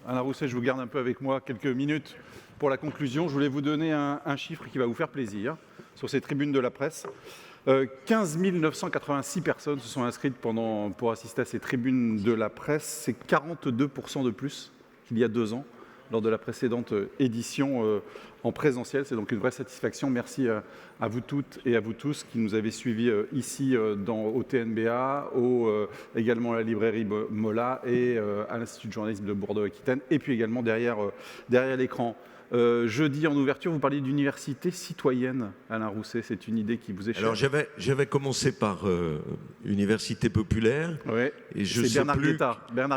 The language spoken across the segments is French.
Alain Rousset, je vous garde un peu avec moi quelques minutes pour la conclusion. Je voulais vous donner un chiffre qui va vous faire plaisir sur ces tribunes de la presse. 15 986 personnes se sont inscrites pour assister à ces tribunes de la presse. C'est 42% de plus qu'il y a 2 ans, lors de la précédente édition en présentiel. C'est donc une vraie satisfaction. Merci à vous toutes et à vous tous qui nous avez suivis ici au TNBA, également à la librairie Mola et à l'Institut de journalisme de Bordeaux-Aquitaine, et puis également derrière l'écran. Jeudi, en ouverture, vous parliez d'université citoyenne, Alain Rousset. C'est une idée qui vous est chère. Alors, j'avais commencé par université populaire. Ouais. C'est Bernard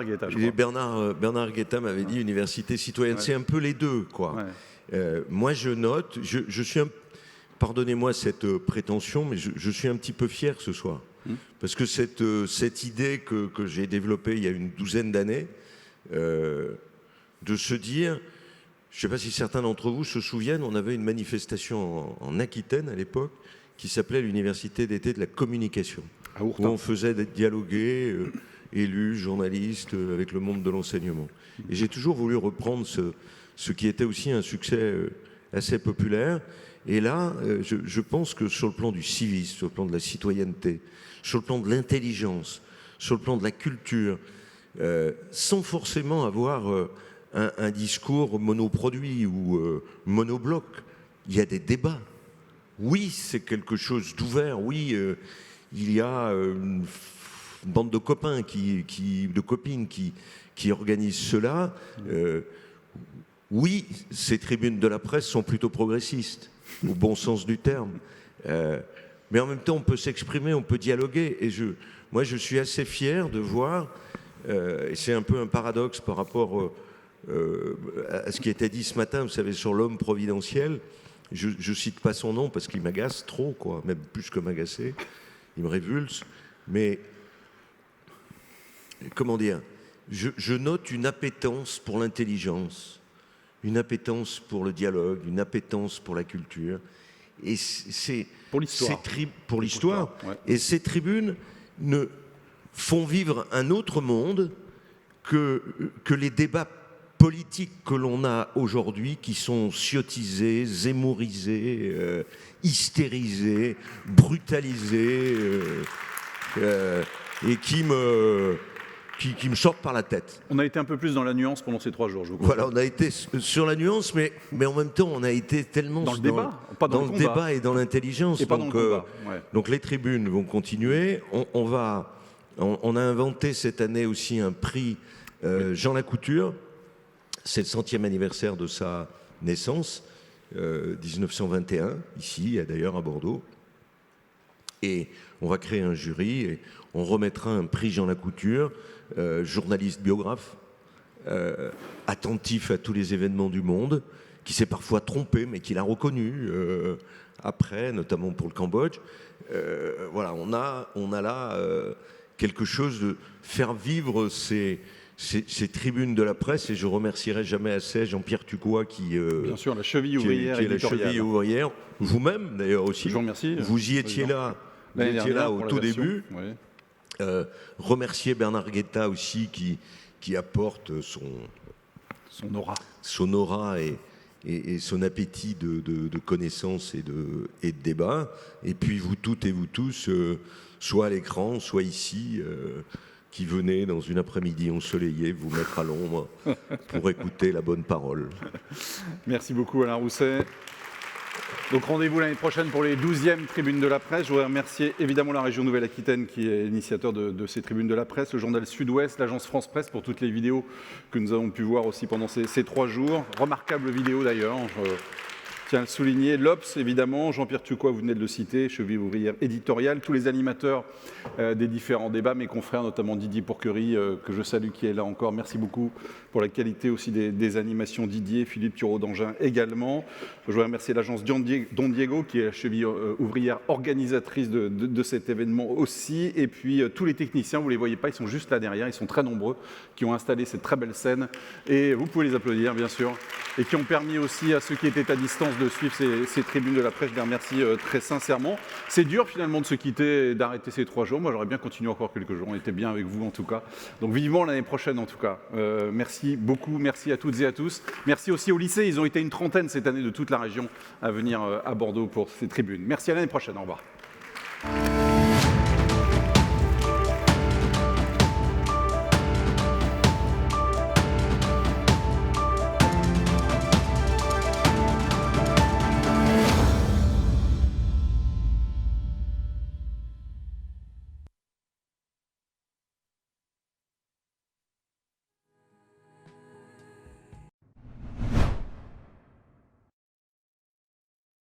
Guetta, je crois. Bernard Guetta m'avait dit université citoyenne. Ouais. C'est un peu les deux, quoi. Ouais. Moi, je note, je suis pardonnez-moi cette prétention, mais je suis un petit peu fier ce soir. Parce que cette idée que j'ai développée il y a une douzaine d'années, de se dire... Je ne sais pas si certains d'entre vous se souviennent, on avait une manifestation en Aquitaine à l'époque qui s'appelait l'Université d'été de la communication, où on faisait dialoguer élus, journalistes, avec le monde de l'enseignement. Et j'ai toujours voulu reprendre ce qui était aussi un succès assez populaire. Et là, je pense que sur le plan du civisme, sur le plan de la citoyenneté, sur le plan de l'intelligence, sur le plan de la culture, sans forcément avoir... un discours monoproduit ou monobloc. Il y a des débats. Oui, c'est quelque chose d'ouvert. Oui, il y a une bande de copains, de copines qui organisent cela. Oui, ces tribunes de la presse sont plutôt progressistes, au bon sens du terme. Mais en même temps, on peut s'exprimer, on peut dialoguer. Et moi, je suis assez fier de voir, et c'est un peu un paradoxe par rapport... à ce qui était dit ce matin, vous savez, sur l'homme providentiel, je cite pas son nom parce qu'il m'agace trop, quoi, même plus que m'agacer, il me révulse, mais comment dire, je note une appétence pour l'intelligence, une appétence pour le dialogue, une appétence pour la culture, et c'est pour l'histoire, ouais. Et ces tribunes font vivre un autre monde que les débats politiques que l'on a aujourd'hui, qui sont ciotisés, zémourisés, hystérisés, brutalisés, et qui me sortent par la tête. On a été un peu plus dans la nuance pendant ces 3 jours, je vous confirme. Voilà, on a été sur la nuance, mais en même temps, on a été tellement dans le débat et dans l'intelligence. Donc les tribunes vont continuer. On a inventé cette année aussi un prix Jean Lacouture. C'est le 100e anniversaire de sa naissance, 1921, ici, d'ailleurs à Bordeaux. Et on va créer un jury et on remettra un prix Jean Lacouture, journaliste biographe, attentif à tous les événements du monde, qui s'est parfois trompé, mais qui l'a reconnu après, notamment pour le Cambodge. Voilà, on a là quelque chose de faire vivre ces tribunes de la presse, et je remercierai jamais assez Jean-Pierre Tucois bien sûr, la cheville ouvrière qui est la cheville ouvrière. Vous-même d'ailleurs aussi. Je vous remercie. Vous y étiez là, au tout début. Oui. Remercier Bernard Guetta aussi qui apporte son aura et son appétit de connaissances et de débat. Et puis vous toutes et vous tous, soit à l'écran, soit ici. Qui venez dans une après-midi ensoleillée vous mettre à l'ombre pour écouter la bonne parole. Merci beaucoup Alain Rousset. Donc rendez-vous l'année prochaine pour les 12e tribunes de la presse. Je voudrais remercier évidemment la région Nouvelle-Aquitaine qui est l'initiateur de ces tribunes de la presse, le journal Sud-Ouest, l'agence France Presse pour toutes les vidéos que nous avons pu voir aussi pendant ces 3 jours. Remarquable vidéo d'ailleurs. Je tiens à le souligner, l'Obs évidemment, Jean-Pierre Tucois, vous venez de le citer, cheville ouvrière éditoriale, tous les animateurs des différents débats, mes confrères, notamment Didier Pourquerie, que je salue, qui est là encore. Merci beaucoup pour la qualité aussi des animations, Didier, Philippe Thureau-Dangin également. Je voudrais remercier l'agence Don Diego, qui est la cheville ouvrière organisatrice de cet événement aussi, et puis tous les techniciens, vous ne les voyez pas, ils sont juste là derrière, ils sont très nombreux, qui ont installé cette très belle scène, et vous pouvez les applaudir bien sûr, et qui ont permis aussi à ceux qui étaient à distance de suivre ces tribunes de la presse. Je les remercie très sincèrement. C'est dur finalement de se quitter et d'arrêter ces 3 jours. Moi, j'aurais bien continué encore quelques jours. On était bien avec vous en tout cas. Donc vivement l'année prochaine en tout cas. Merci beaucoup. Merci à toutes et à tous. Merci aussi au lycée. Ils ont été une trentaine cette année de toute la région à venir à Bordeaux pour ces tribunes. Merci à l'année prochaine. Au revoir.